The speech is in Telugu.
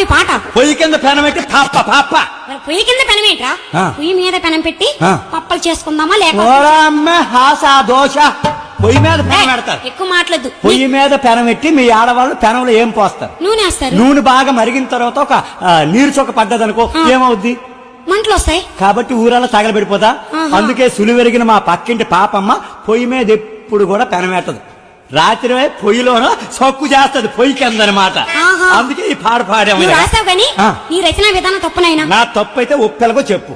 బాబు ఈ పాట? పొయ్యి కింద పెనం పెట్టి పాప పాప. మరి పొయ్యి కింద పెనం ఏంట్రా? పొయ్యి మీద పెనం పెట్టి పప్పలు చేసుకుందామా లేక హాస దోశ పొయ్యి మీద పెనం పెడతారు. ఎక్కువ మాట్లాడదు. పొయ్యి మీద పెనం పెట్టి మీ ఆడవాళ్ళు పెనంలో ఏం పోస్తారు? నూనె వేస్తారు. నూనె బాగా మరిగిన తర్వాత ఒక నీరు చొక్క పడ్డదనుకో ఏమవుద్ది? మంటలు వస్తాయి. కాబట్టి ఊరల్లో తగలబెడిపోతా. అందుకే సులువెరిగిన మా పక్కింటి పాపమ్మ పొయ్యి మీద ఎప్పుడు కూడా పెనమెట్టదు. రాత్రి పొయ్యిలోనూ సొక్కు చేస్తది పొయ్యి కింద అనమాట. అందుకే ఈ పాడు పాడే రాస్తావు కానీ నీ రచన విధానం తప్పునైనా. నా తప్పు అయితే ఒప్పెలగో చెప్పు.